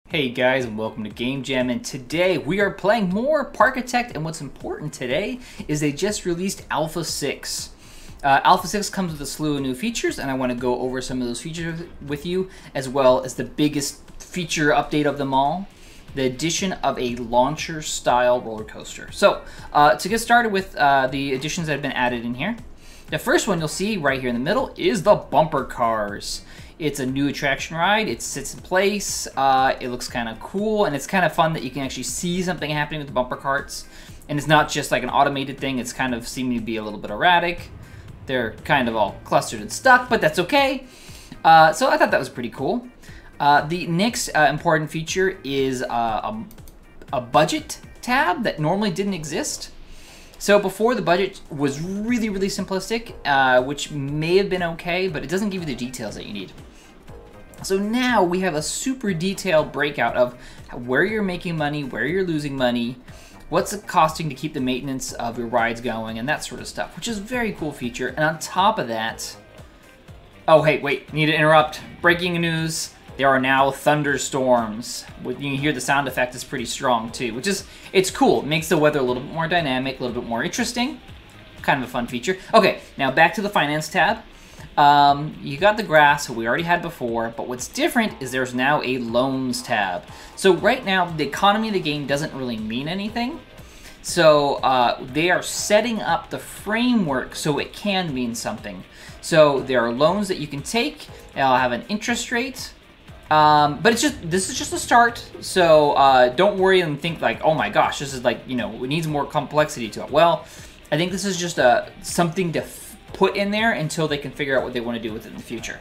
Hey guys, and welcome to Game Jam, and today we are playing more Parkitect, and what's important today is they just released Alpha 6. Alpha 6 comes with a slew of new features, and I want to go over some of those features with you, as well as the biggest feature update of them all, the addition of a launcher-style roller coaster. So, to get started with the additions that have been added in here, the first one you'll see right here in the middle is the bumper cars. It's a new attraction ride. It sits in place. It looks kind of cool, and it's kind of fun that you can actually see something happening with the bumper carts. And it's not just like an automated thing. It's kind of seeming to be a little bit erratic. They're kind of all clustered and stuck, but that's okay. So I thought that was pretty cool. The next important feature is a budget tab that normally didn't exist. So before, the budget was really simplistic, which may have been okay, but it doesn't give you the details that you need. So now we have a super detailed breakout of where you're making money, where you're losing money, what's it costing to keep the maintenance of your rides going, and that sort of stuff, which is a very cool feature. And on top of that, oh hey, wait, need to interrupt. Breaking news. There are now thunderstorms. You can hear the sound effect is pretty strong too, which is, it's cool. It makes the weather a little bit more dynamic, a little bit more interesting. Kind of a fun feature. Okay, now back to the finance tab. You got the grass, we already had before, but what's different is there's now a loans tab. So right now, the economy of the game doesn't really mean anything. So they are setting up the framework so it can mean something. So there are loans that you can take. They'll have an interest rate. But this is just a start, so don't worry and think like, oh my gosh, this is like, you know, it needs more complexity to it. Well, I think this is just something to put in there until they can figure out what they want to do with it in the future.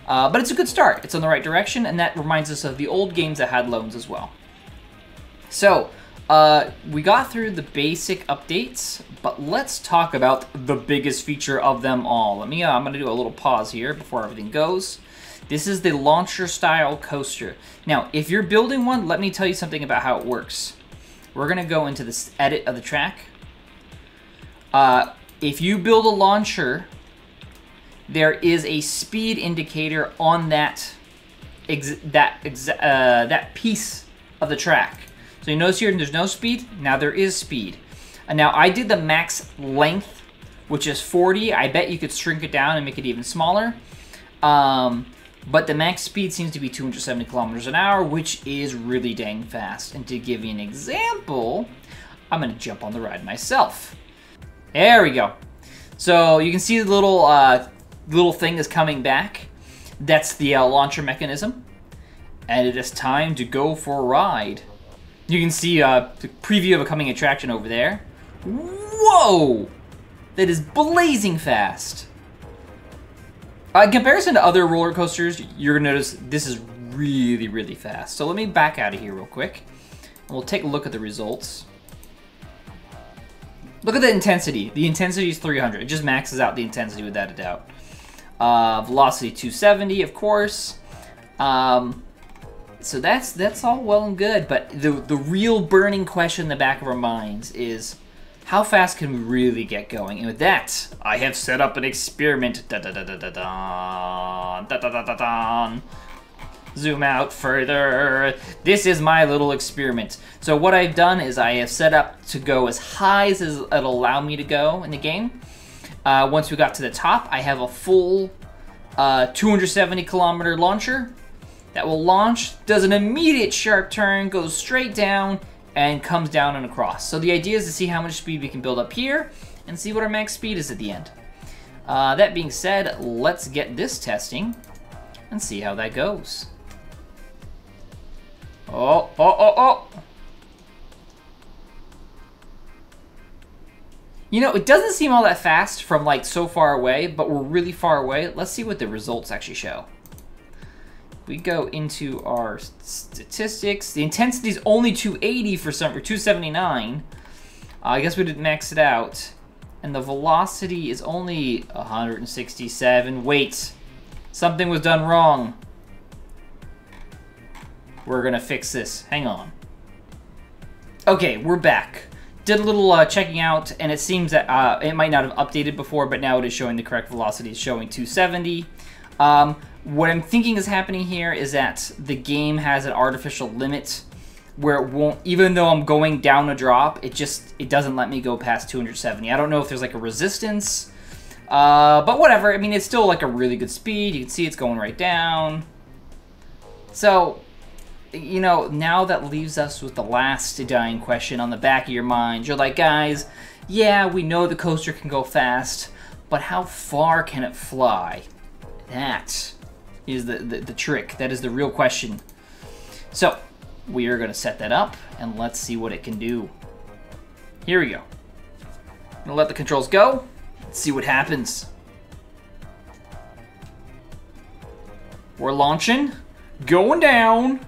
But it's a good start. It's on the right direction, and that reminds us of the old games that had loans as well. So, we got through the basic updates, but let's talk about the biggest feature of them all. I'm going to do a little pause here before everything goes. This is the launcher-style coaster. Now, if you're building one, let me tell you something about how it works. We're going to go into this edit of the track. If you build a launcher, there is a speed indicator on that piece of the track. So you notice here there's no speed. Now there is speed. And now I did the max length, which is 40. I bet you could shrink it down and make it even smaller. But the max speed seems to be 270 kilometers an hour, which is really dang fast. And to give you an example, I'm going to jump on the ride myself. There we go. So you can see the little thing is coming back. That's the launcher mechanism. And it is time to go for a ride. You can see the preview of a coming attraction over there. Whoa! That is blazing fast. In comparison to other roller coasters, you're going to notice this is really fast. So let me back out of here real quick, and we'll take a look at the results. Look at the intensity. The intensity is 300. It just maxes out the intensity without a doubt. Velocity 270, of course. So that's all well and good, but the real burning question in the back of our minds is, how fast can we really get going? And with that, I have set up an experiment. Zoom out further. This is my little experiment. So what I've done is I have set up to go as high as it'll allow me to go in the game. Once we got to the top, I have a full 270 kilometer launcher that will launch, does an immediate sharp turn, goes straight down, and comes down and across. So the idea is to see how much speed we can build up here and see what our max speed is at the end. That being said, let's get this testing and see how that goes. Oh. You know, it doesn't seem all that fast from like so far away, but we're really far away. Let's see what the results actually show. We go into our statistics. The intensity is only 280 or 279. I guess we didn't max it out. And the velocity is only 167. Wait, something was done wrong. We're gonna fix this. Hang on. Okay, we're back. Did a little checking out, and it seems that it might not have updated before, but now it is showing the correct velocity. It's showing 270. What I'm thinking is happening here is that the game has an artificial limit where it won't, even though I'm going down a drop, it doesn't let me go past 270. I don't know if there's like a resistance, but whatever. I mean, it's still like a really good speed. You can see it's going right down. So, you know, now that leaves us with the last dying question on the back of your mind. You're like, guys, yeah, we know the coaster can go fast, but how far can it fly? That is the trick. That is the real question. So, we are going to set that up, and let's see what it can do. Here we go. I'm going to let the controls go. Let's see what happens. We're launching. Going down.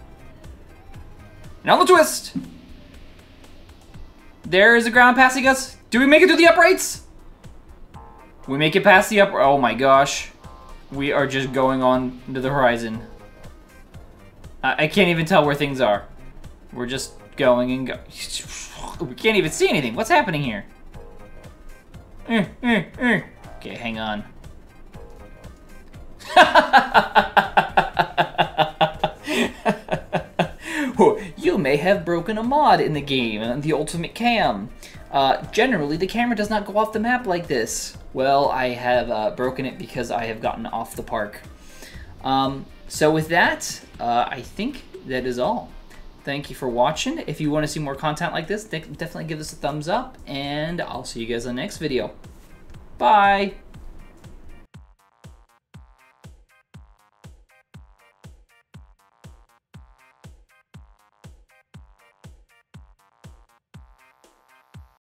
And on the twist. There is the ground passing us. Do we make it through the uprights? We make it past the uprights. Oh my gosh. We are just going on to the horizon. I can't even tell where things are. We're just going and go. We can't even see anything. What's happening here? Okay, hang on. You may have broken a mod in the game, the Ultimate Cam. Generally, the camera does not go off the map like this. Well, I have broken it because I have gotten off the park. So with that, I think that is all. Thank you for watching. If you want to see more content like this, definitely give us a thumbs up, and I'll see you guys in the next video. Bye!